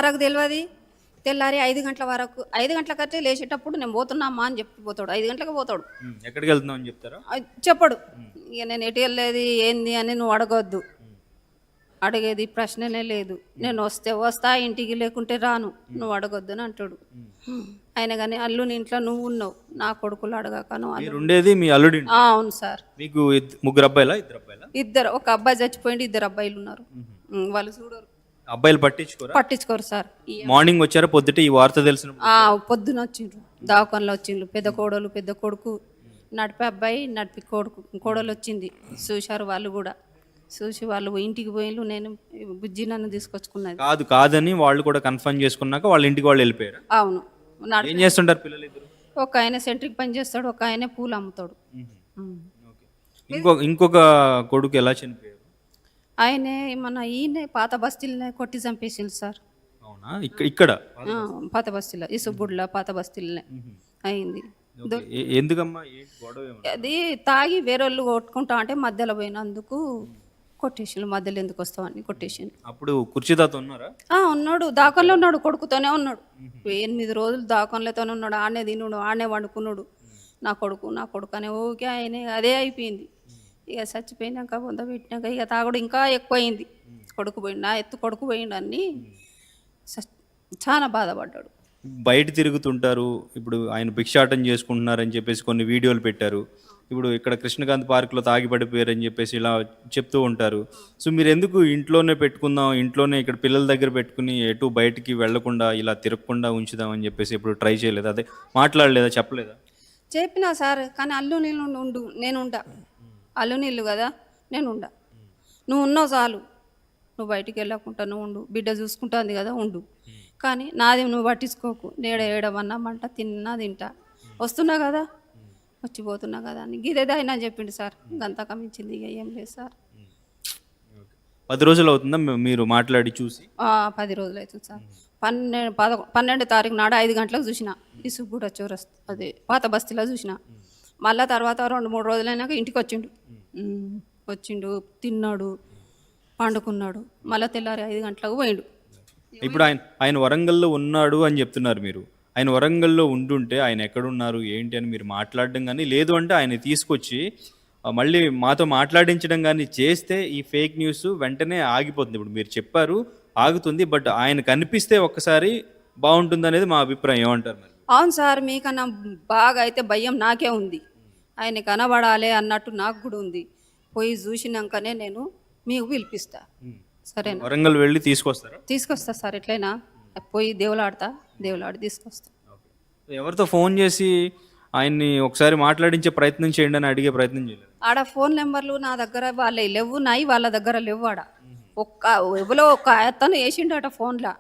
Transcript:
వరకు తెలియదు. తెల్లారి 5 గంటల వరకు 5 గంటలకైతే లేచేటప్పుడు నేను పోతున్నా అమ్మా అని చెప్పి పోతాడు. 5 గంటలకు పోతాడు. ఎక్కడికి వెళ్తున్నావు అని చెప్తారా? చెప్పడు. ఇక నేను ఎటు వెళ్ళేది ఏంది అని నువ్వు అడగొద్దు. అడిగేది ప్రశ్ననే లేదు. నేను వస్తా ఇంటికి, లేకుంటే రాను, నువ్వు అడగొద్దు అని అంటాడు. ఆయన కానీ అల్లుని ఇంట్లో నువ్వు ఉన్నావు, నా కొడుకులు అడగాక నువ్వు మీరు ఉండేది మీ అల్లుడి ఇంట్లో? అవును సార్. మీకు ముగ్గురు అబ్బాయిలా, ఇద్దరు అబ్బాయిలా? ఇద్దరు. ఒక అబ్బాయి చచ్చిపోయింది, 2 అబ్బాయిలు ఉన్నారు. వాళ్ళు చూడరు, అబ్బాయిలు పట్టించుకోరు సార్. మార్నింగ్ వచ్చారా పొద్దుట ఈ వార్త తెలిసిన? పొద్దున వచ్చిండ్రు, దవాఖానలో వచ్చిండ్రు. పెద్ద కోడలు, పెద్ద కొడుకు, నడిపే అబ్బాయి, నడిపి కోడలు వచ్చింది. చూశారు వాళ్ళు కూడా. చూసి వాళ్ళు ఇంటికి పోయిండ్రు. నేను బుజ్జి నన్ను తీసుకొచ్చుకున్నది. కాదని వాళ్ళు కూడా కన్ఫర్మ్ చేసుకున్నాక వాళ్ళ ఇంటికి వాళ్ళు వెళ్ళిపోయారు. అవును. ఏం చేస్తుంటారు పిల్లలు ఇద్దరు? ఒక ఆయన సెంట్రిక్ పని చేస్తాడు, ఒక ఆయన పూలు అమ్ముతాడు. ఇంకొక కొడుకు ఎలా చనిపోయారు? ఆయనే ఈయన పాత బస్తీలనే కొట్టి చంపేసింది సార్. అవునా? ఇక్కడ పాత బస్తీలో, ఈ సుబ్బుడ్ల పాత బస్తీలనే అయింది. ఎందుకమ్మా? అది తాగి వేరే వాళ్ళు కొట్టుకుంటా అంటే మధ్యలో పోయినందుకు కొట్టేసిండు. మధ్యలో ఎందుకు వస్తామని కొట్టేసిండు. అప్పుడు కుర్చీదాత ఉన్నారా? ఉన్నాడు, దాకంలో ఉన్నాడు, కొడుకుతోనే ఉన్నాడు. 8 రోజులు దాకంలోతోనే ఉన్నాడు. ఆడనే తిన్నాడు, ఆడనే వండుకున్నాడు. నా కొడుకు అనే ఓకే ఆయన అదే అయిపోయింది. ఇక చచ్చిపోయినాక బొంద పెట్టినాక ఇక తాగుడు ఇంకా ఎక్కువ అయింది. కొడుకు పోయిండు, నా కొడుకు పోయిండు అని చాలా బాధపడ్డాడు. బయట తిరుగుతుంటారు. ఇప్పుడు ఆయన భిక్షాటం చేసుకుంటున్నారని చెప్పేసి కొన్ని వీడియోలు పెట్టారు. ఇప్పుడు ఇక్కడ కృష్ణకాంత్ పార్క్లో తాగి పడిపోయారని చెప్పేసి ఇలా చెప్తూ ఉంటారు. సో మీరు ఎందుకు ఇంట్లోనే పెట్టుకుందాం, ఇంట్లోనే ఇక్కడ పిల్లల దగ్గర పెట్టుకుని ఎటు బయటికి వెళ్లకుండా ఇలా తిరగకుండా ఉంచుదాం అని చెప్పేసి ఇప్పుడు ట్రై చేయలేదు? అదే మాట్లాడలేదా, చెప్పలేదా? చెప్పినా సార్, కానీ అల్లు నీళ్ళు ఉండు, నేనుండా. అల్లు నీళ్ళు కదా, నేనుండా. నువ్వు ఉన్నావు చాలు, నువ్వు బయటికి వెళ్ళకుండా నువ్వు ఉండు, బిడ్డ చూసుకుంటుంది కదా ఉండు, కానీ నాది నువ్వు పట్టించుకోకు. ఏడవన్నామంట, తింటా, వస్తున్నా కదా, వచ్చిపోతున్నా కదా అని గిదేదా అయినా చెప్పిండు సార్. ఇంకంతా కమించింది ఇక ఏం లేదు సార్. 10 రోజులు అవుతుందా మీరు మాట్లాడి చూసి? 10 రోజులు అవుతుంది సార్. 12వ తారీఖు నాడు 5 గంటలకు చూసిన ఈ సుబ్బుడ చౌరస్తా, అదే పాత బస్తీలో చూసిన. మళ్ళీ తర్వాత 2-3 రోజులైనాక ఇంటికి వచ్చిండు, తిన్నాడు, పండుకున్నాడు. మళ్ళీ తెల్లారి 5 గంటలకు పోయిండు. ఇప్పుడు ఆయన వరంగల్లో ఉన్నాడు అని చెప్తున్నారు మీరు. ఆయన వరంగల్లో ఉండుంటే ఆయన ఎక్కడున్నారు ఏంటి అని మీరు మాట్లాడడం కానీ, లేదు అంటే ఆయన తీసుకొచ్చి మళ్ళీ మాతో మాట్లాడించడం కానీ చేస్తే ఈ ఫేక్ న్యూస్ వెంటనే ఆగిపోతుంది. ఇప్పుడు మీరు చెప్పారు ఆగుతుంది, బట్ ఆయన కనిపిస్తే ఒక్కసారి బాగుంటుంది అనేది మా అభిప్రాయం. ఏమంటారు మరి? అవును సార్, మీకన్నా బాగా అయితే భయం నాకే ఉంది. ఆయన కనబడాలి అన్నట్టు నాకు కూడా ఉంది. పోయి చూసినాకనే నేను మీకు పిలిపిస్తా. సరేనా? వరంగల్ వెళ్ళి తీసుకొస్తా సార్. ఎట్లయినా పోయి దేవులాడి తీసుకొస్తా. ఎవరితో ఫోన్ చేసి ఆయన్ని ఒకసారి మాట్లాడించే ప్రయత్నం చేయండి అని అడిగే ప్రయత్నం చేయలేదు? ఆడ ఫోన్ నెంబర్లు నా దగ్గర వాళ్ళ లేవు, నాయి వాళ్ళ దగ్గర లేవు. ఆడ ఎవరో ఒక అతను వేసిండు అట ఫోన్లో.